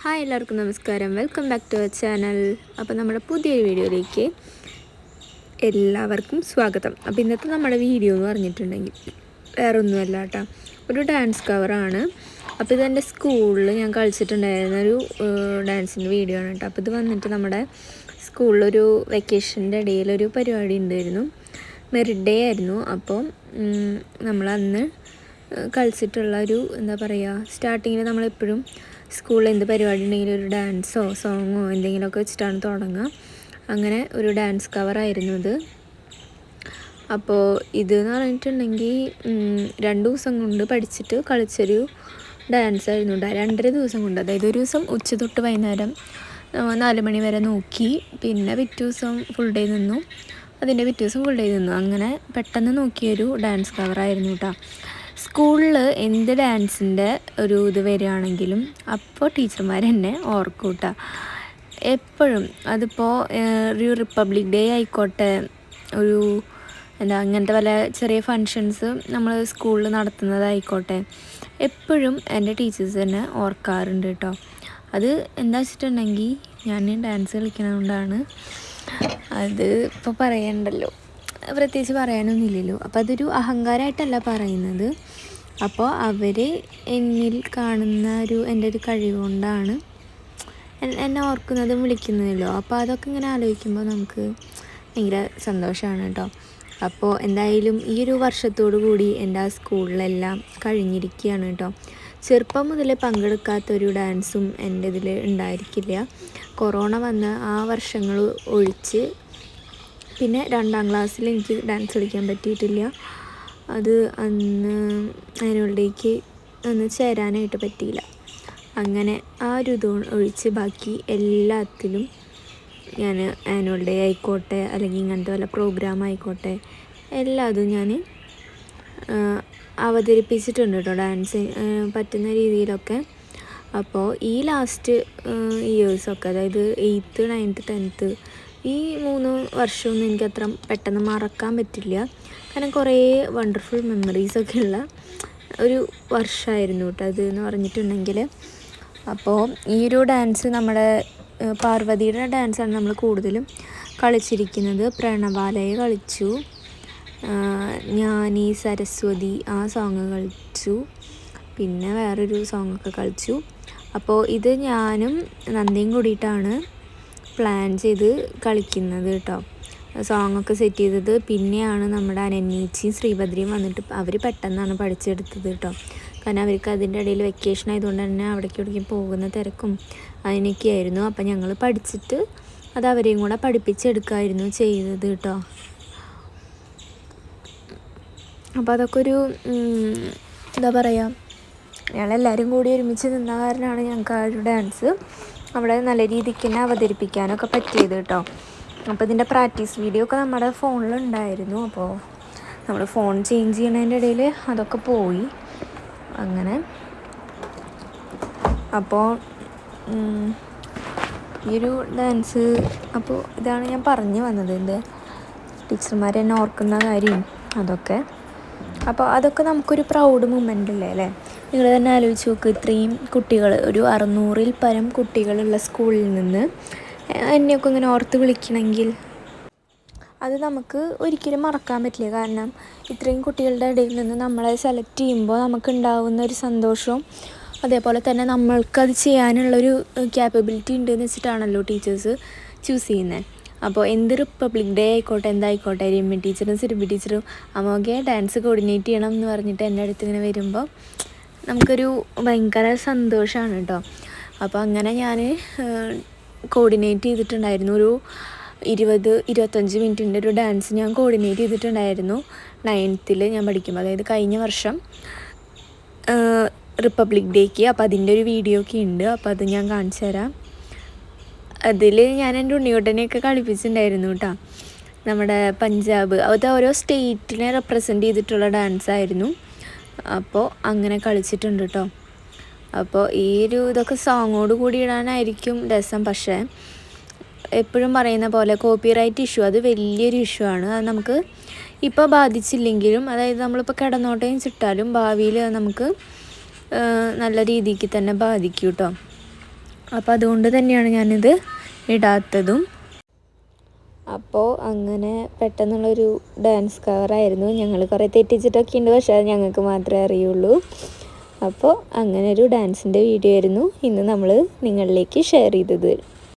Hi എല്ലാവർക്കും നമസ്കാരം. Welcome back to our channel. അപ്പോൾ നമ്മുടെ പുതിയൊരു വീഡിയോയിലേക്ക് എല്ലാവർക്കും സ്വാഗതം. അപ്പോൾ ഇന്നത്തെ നമ്മുടെ വീഡിയോ എന്ന് പറഞ്ഞിട്ടുണ്ടെങ്കിൽ വേറെ ഒന്നുമല്ല കേട്ടോ, ഒരു ഡാൻസ് കവറാണ്. അപ്പോൾ ഇതെൻ്റെ സ്കൂളിൽ ഞാൻ കളിച്ചിട്ടുണ്ടായിരുന്നൊരു ഡാൻസിൻ്റെ വീഡിയോ ആണ് കേട്ടോ. അപ്പോൾ ഇത് വന്നിട്ട് നമ്മുടെ സ്കൂളിലൊരു വെക്കേഷൻ്റെ ഇടയിലൊരു പരിപാടി ഉണ്ടായിരുന്നു, മെറിറ്റ് ഡേ ആയിരുന്നു. അപ്പോൾ നമ്മളന്ന് കളിച്ചിട്ടുള്ള ഒരു എന്താ പറയുക, സ്റ്റാർട്ടിങ്ങിൽ നമ്മളെപ്പോഴും സ്കൂളിൽ എന്ത് പരിപാടി ഉണ്ടെങ്കിലും ഒരു ഡാൻസോ സോങ്ങോ എന്തെങ്കിലുമൊക്കെ വെച്ചിട്ടാണ് തുടങ്ങുക. അങ്ങനെ ഒരു ഡാൻസ് കവറായിരുന്നു ഇത്. അപ്പോൾ ഇതെന്ന് പറഞ്ഞിട്ടുണ്ടെങ്കിൽ 2 ദിവസം കൊണ്ട് പഠിച്ചിട്ട് കളിച്ചൊരു ഡാൻസ് ആയിരുന്നു. 2.5 ദിവസം കൊണ്ട്, അതായത് ഒരു ദിവസം ഉച്ച തൊട്ട് വൈകുന്നേരം 4 മണി വരെ നോക്കി, പിന്നെ പിറ്റേ ദിവസം ഫുൾ ഡേ നിന്നു, അതിൻ്റെ പിറ്റേ ദിവസം ഫുൾ ഡേ നിന്നു. അങ്ങനെ പെട്ടെന്ന് നോക്കിയൊരു ഡാൻസ് കവറായിരുന്നു കേട്ടോ. സ്കൂളിൽ എന്ത് ഡാൻസിൻ്റെ ഒരു ഇത് വരികയാണെങ്കിലും അപ്പോൾ ടീച്ചർമാർ എന്നെ ഓർക്കും കേട്ടോ എപ്പോഴും. അതിപ്പോൾ ഒരു റിപ്പബ്ലിക് ഡേ ആയിക്കോട്ടെ, ഒരു അങ്ങനത്തെ പല ചെറിയ ഫങ്ഷൻസ് നമ്മൾ സ്കൂളിൽ നടത്തുന്നതായിക്കോട്ടെ, എപ്പോഴും എൻ്റെ ടീച്ചേഴ്സ് തന്നെ ഓർക്കാറുണ്ട് കേട്ടോ. അത് എന്താ വെച്ചിട്ടുണ്ടെങ്കിൽ ഞാൻ ഡാൻസ് കളിക്കുന്നതുകൊണ്ടാണ്. അത് ഇപ്പോൾ പറയണ്ടല്ലോ, പ്രത്യേകിച്ച് പറയാനൊന്നുമില്ലല്ലോ. അപ്പോൾ അതൊരു അഹങ്കാരമായിട്ടല്ല പറയുന്നത്. അപ്പോൾ അവർ എന്നിൽ കാണുന്ന എൻ്റെ ഒരു കഴിവ് കൊണ്ടാണ് എന്നെ ഓർക്കുന്നതും വിളിക്കുന്നതല്ലോ. അപ്പോൾ അതൊക്കെ ഇങ്ങനെ ആലോചിക്കുമ്പോൾ നമുക്ക് ഭയങ്കര സന്തോഷമാണ് കേട്ടോ. അപ്പോൾ എന്തായാലും ഈ ഒരു വർഷത്തോടു കൂടി എൻ്റെ ആ സ്കൂളിലെല്ലാം കഴിഞ്ഞിരിക്കുകയാണ് കേട്ടോ. ചെറുപ്പം മുതൽ പങ്കെടുക്കാത്തൊരു ഡാൻസും എൻ്റെ ഇതിൽ ഉണ്ടായിരിക്കില്ല. കൊറോണ വന്ന ആ വർഷങ്ങൾ ഒഴിച്ച് പിന്നെ 2ാം ക്ലാസ്സിൽ എനിക്ക് ഡാൻസ് കളിക്കാൻ പറ്റിയിട്ടില്ല. അത് അന്ന് ആനുവൽ ഡേക്ക് ഒന്ന് ചേരാനായിട്ട് പറ്റിയില്ല. അങ്ങനെ ആ ഒരു ഇത് ഒഴിച്ച് ബാക്കി എല്ലാത്തിലും ഞാൻ ആനുവൽ ഡേ ആയിക്കോട്ടെ അല്ലെങ്കിൽ ഇങ്ങനത്തെ വല്ല പ്രോഗ്രാം ആയിക്കോട്ടെ എല്ലാതും ഞാൻ അവതരിപ്പിച്ചിട്ടുണ്ട് കേട്ടോ, ഡാൻസ് പറ്റുന്ന രീതിയിലൊക്കെ. അപ്പോൾ ഈ ലാസ്റ്റ് ഇയേഴ്സൊക്കെ, അതായത് 8th 9th 10th ഈ 3 വർഷമൊന്നും എനിക്കത്ര പെട്ടെന്ന് മറക്കാൻ പറ്റില്ല. കാരണം കുറേ വണ്ടർഫുൾ മെമ്മറീസൊക്കെ ഉള്ള ഒരു വർഷമായിരുന്നു കേട്ടോ അത് എന്ന് പറഞ്ഞിട്ടുണ്ടെങ്കിൽ. അപ്പോൾ ഈ ഒരു ഡാൻസ് നമ്മുടെ പാർവതിയുടെ ഡാൻസാണ് നമ്മൾ കൂടുതലും കളിച്ചിരിക്കുന്നത്. പ്രണവാലയ കളിച്ചു, ജ്ഞാനി സരസ്വതി ആ സോങ് കളിച്ചു, പിന്നെ വേറൊരു സോങ്ങൊക്കെ കളിച്ചു. അപ്പോൾ ഇത് ഞാനും നന്ദിയും കൂടിയിട്ടാണ് പ്ലാൻ ചെയ്ത് കളിക്കുന്നത് കേട്ടോ, സോങ്ങൊക്കെ സെറ്റ് ചെയ്തത്. പിന്നെയാണ് നമ്മുടെ അനന്യേച്ചിയും ശ്രീഭദ്രയും വന്നിട്ട് അവർ പെട്ടെന്നാണ് പഠിച്ചെടുത്തത് കേട്ടോ. കാരണം അവർക്ക് അതിൻ്റെ ഇടയിൽ വെക്കേഷൻ ആയതുകൊണ്ട് തന്നെ അവിടേക്ക് പോകുന്ന തിരക്കും അതിനൊക്കെ ആയിരുന്നു. അപ്പം ഞങ്ങൾ പഠിച്ചിട്ട് അത് അവരെയും കൂടെ പഠിപ്പിച്ചെടുക്കായിരുന്നു ചെയ്തത് കേട്ടോ. അപ്പോൾ അതൊക്കെ ഒരു എന്താ പറയുക, ഞങ്ങളെല്ലാവരും കൂടി ഒരുമിച്ച് നിന്ന കാരണമാണ് ഞങ്ങൾക്ക് ആ ഒരു ഡാൻസ് അവിടെ നല്ല രീതിക്ക് തന്നെ അവതരിപ്പിക്കാനൊക്കെ പറ്റിയത് കേട്ടോ. അപ്പോൾ ഇതിൻ്റെ പ്രാക്ടീസ് വീഡിയോ ഒക്കെ നമ്മുടെ ഫോണിലുണ്ടായിരുന്നു. അപ്പോൾ നമ്മൾ ഫോൺ ചേഞ്ച് ചെയ്യണതിൻ്റെ ഇടയിൽ അതൊക്കെ പോയി അങ്ങനെ. അപ്പോൾ ഈ ഒരു ഡാൻസ്, അപ്പോൾ ഇതാണ് ഞാൻ പറഞ്ഞു വന്നത്, എൻ്റെ ടീച്ചർമാർ എന്നെ ഓർക്കുന്ന കാര്യം അതൊക്കെ. അപ്പോൾ അതൊക്കെ നമുക്കൊരു പ്രൗഡ് മൊമെൻ്റ് അല്ലേ. നിങ്ങൾ തന്നെ ആലോചിച്ച് നോക്ക്, ഇത്രയും കുട്ടികൾ, ഒരു 600-ൽ പരം കുട്ടികളുള്ള സ്കൂളിൽ നിന്ന് എന്നെയൊക്കെ ഇങ്ങനെ ഓർത്ത് വിളിക്കണമെങ്കിൽ അത് നമുക്ക് ഒരിക്കലും മറക്കാൻ പറ്റില്ല. കാരണം ഇത്രയും കുട്ടികളുടെ ഇടയിൽ നിന്ന് നമ്മളെ സെലക്ട് ചെയ്യുമ്പോൾ നമുക്കുണ്ടാവുന്ന ഒരു സന്തോഷവും അതേപോലെ തന്നെ നമ്മൾക്കത് ചെയ്യാനുള്ളൊരു ക്യാപ്പബിലിറ്റി ഉണ്ടെന്ന് വെച്ചിട്ടാണല്ലോ ടീച്ചേഴ്സ് ചൂസ് ചെയ്യുന്നത്. അപ്പോൾ എന്ത് റിപ്പബ്ലിക് ഡേ ആയിക്കോട്ടെ എന്തായിക്കോട്ടെ, രമ്യ ടീച്ചറും സിരുബി ടീച്ചറും അമ്മൊക്കെ ഡാൻസ് കോർഡിനേറ്റ് ചെയ്യണം എന്ന് പറഞ്ഞിട്ട് എൻ്റെ അടുത്ത് ഇങ്ങനെ വരുമ്പോൾ നമുക്കൊരു ഭയങ്കര സന്തോഷമാണ് കേട്ടോ. അപ്പോൾ അങ്ങനെ ഞാൻ കോർഡിനേറ്റ് ചെയ്തിട്ടുണ്ടായിരുന്നു. ഒരു 20-25 മിനിറ്റിൻ്റെ ഒരു ഡാൻസ് ഞാൻ കോർഡിനേറ്റ് ചെയ്തിട്ടുണ്ടായിരുന്നു 9th ഞാൻ പഠിക്കുമ്പോൾ, അതായത് കഴിഞ്ഞ വർഷം റിപ്പബ്ലിക് ഡേക്ക്. അപ്പോൾ അതിൻ്റെ ഒരു വീഡിയോ ഒക്കെ ഉണ്ട്, അപ്പോൾ അത് ഞാൻ കാണിച്ചു തരാം. അതിൽ ഞാൻ എൻ്റെ ഉണ്ണിയോട്ടനെയൊക്കെ കളിപ്പിച്ചിട്ടുണ്ടായിരുന്നു കേട്ടോ. നമ്മുടെ പഞ്ചാബ്, അത് ഓരോ സ്റ്റേറ്റിനെ റെപ്രസെൻ്റ് ചെയ്തിട്ടുള്ള ഡാൻസായിരുന്നു. അപ്പോൾ അങ്ങനെ കളിച്ചിട്ടുണ്ട് കേട്ടോ. അപ്പോൾ ഈ ഒരു ഇതൊക്കെ സോങ്ങോട് കൂടി ഇടാനായിരിക്കും രസം. പക്ഷേ എപ്പോഴും പറയുന്ന പോലെ കോപ്പിറൈറ്റ് ഇഷ്യൂ അത് വലിയൊരു ഇഷ്യൂ ആണ്. അത് നമുക്ക് ഇപ്പോൾ ബാധിച്ചില്ലെങ്കിലും, അതായത് നമ്മളിപ്പോൾ കിടന്നോട്ടയും ചിട്ടാലും ഭാവിയിൽ നമുക്ക് നല്ല രീതിക്ക് തന്നെ ബാധിക്കും കേട്ടോ. അപ്പോൾ അതുകൊണ്ട് തന്നെയാണ് ഞാനിത് ഇടാത്തതും. അപ്പോൾ അങ്ങനെ പെട്ടെന്നുള്ളൊരു ഡാൻസ് കവറായിരുന്നു. ഞങ്ങൾ കുറേ തെറ്റിച്ചിട്ടൊക്കെ ഉണ്ട്, പക്ഷേ അത് ഞങ്ങൾക്ക് മാത്രമേ അറിയുള്ളൂ. അപ്പോൾ അങ്ങനെ ഒരു ഡാൻസിൻ്റെ വീഡിയോ ആയിരുന്നു ഇന്ന് നമ്മൾ നിങ്ങളിലേക്ക് ഷെയർ ചെയ്തത്.